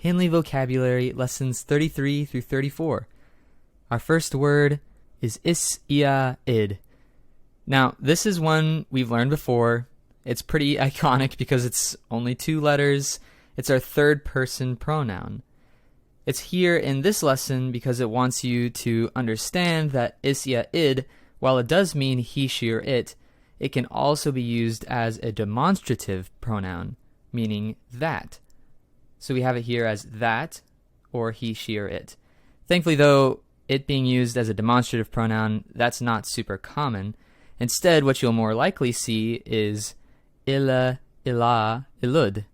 Henle Vocabulary Lessons 33 through 34. Our first word is is, ia, id. Now, this is one we've learned before. It's pretty iconic because it's only 2 letters. It's our third person pronoun. It's here in this lesson because it wants you to understand that is, ia, id, while it does mean he, she, or it can also be used as a demonstrative pronoun, meaning that. So we have it here as that, or he, she, or it. Thankfully, though, it being used as a demonstrative pronoun, that's not super common. Instead, what you'll more likely see is illa, illa, illud.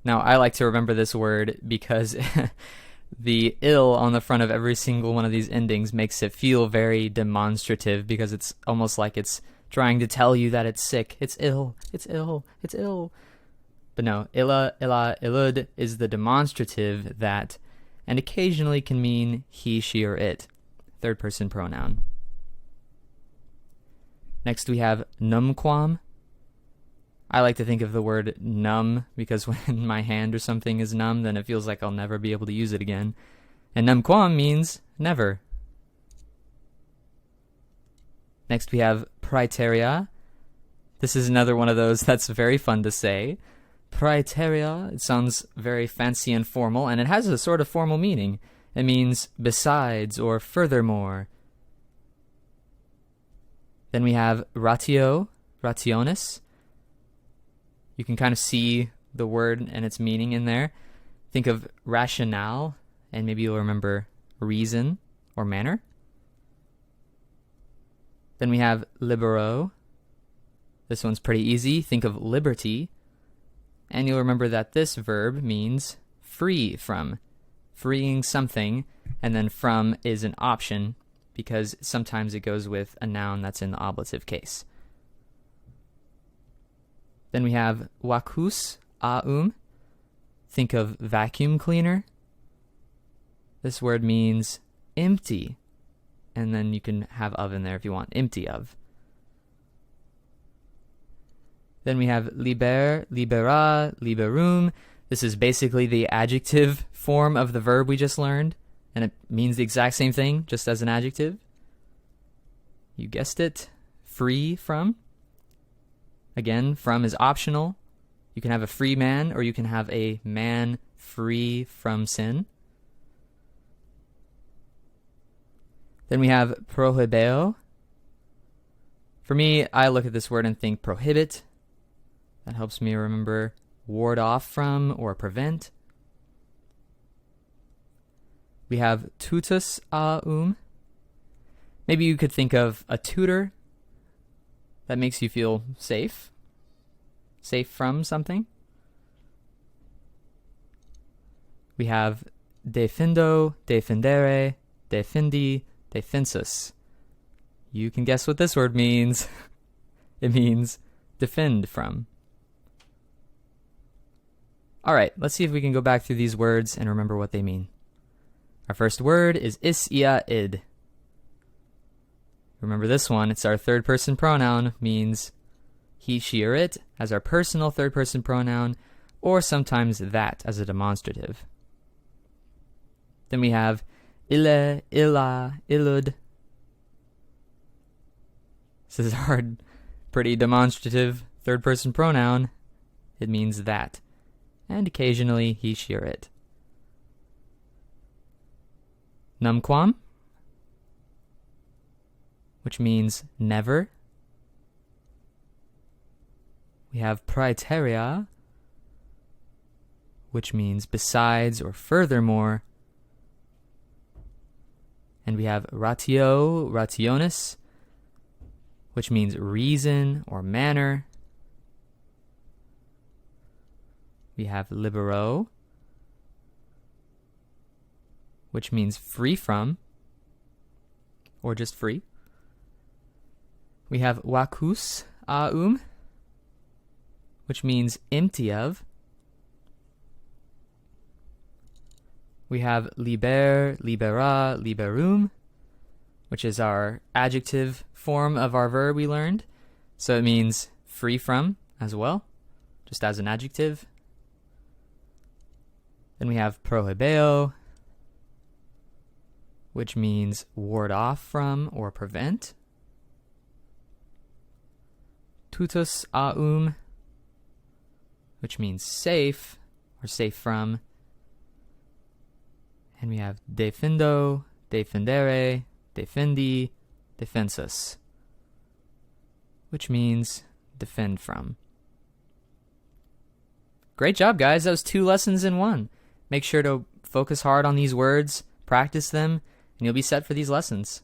Now, I like to remember this word because the ill on the front of every single one of these endings makes it feel very demonstrative because it's almost like it's trying to tell you that it's sick. It's ill, it's ill, it's ill. But no, illa, illa, illud is the demonstrative that, and occasionally can mean he, she, or it. Third person pronoun. Next we have numquam. I like to think of the word numb because when my hand or something is numb, then it feels like I'll never be able to use it again. And numquam means never. Next we have praeterea. This is another one of those that's very fun to say. Praeterea, it sounds very fancy and formal, and it has a sort of formal meaning. It means besides or furthermore. Then we have ratio, rationis. You can kind of see the word and its meaning in there. Think of rationale, and maybe you'll remember reason or manner. Then we have libero. This one's pretty easy. Think of liberty. And you'll remember that this verb means free from, freeing something, and then from is an option because sometimes it goes with a noun that's in the ablative case. Then we have vacuus aum. Think of vacuum cleaner. This word means empty, and then you can have of in there if you want, empty of. Then we have liber, libera, liberum. This is basically the adjective form of the verb we just learned, and it means the exact same thing, just as an adjective. You guessed it, free from. Again, from is optional. You can have a free man, or you can have a man free from sin. Then we have prohibeo. For me, I look at this word and think prohibit. That helps me remember ward off from or prevent. We have tutus aum. Maybe you could think of a tutor that makes you feel safe. Safe from something. We have defendo, defendere, defendi, defensus. You can guess what this word means. It means defend from. All right, let's see if we can go back through these words and remember what they mean. Our first word is is, ia, id. Remember this one, it's our third person pronoun, means he, she, or it as our personal third person pronoun, or sometimes that as a demonstrative. Then we have ille, illa, illud. This is our pretty demonstrative third person pronoun. It means that. And occasionally he, she, or it. Numquam, which means never. We have praeterea, which means besides or furthermore. And we have ratio, rationis, which means reason or manner. We have libero, which means free from, or just free. We have vacuus aum, which means empty of. We have liber, libera, liberum, which is our adjective form of our verb we learned. So it means free from as well, just as an adjective. Then we have prohibeo, which means ward off from or prevent. Tutus aum, which means safe or safe from. And we have defendo, defendere, defendi, defensus, which means defend from. Great job, guys. That was 2 lessons in 1. Make sure to focus hard on these words, practice them, and you'll be set for these lessons.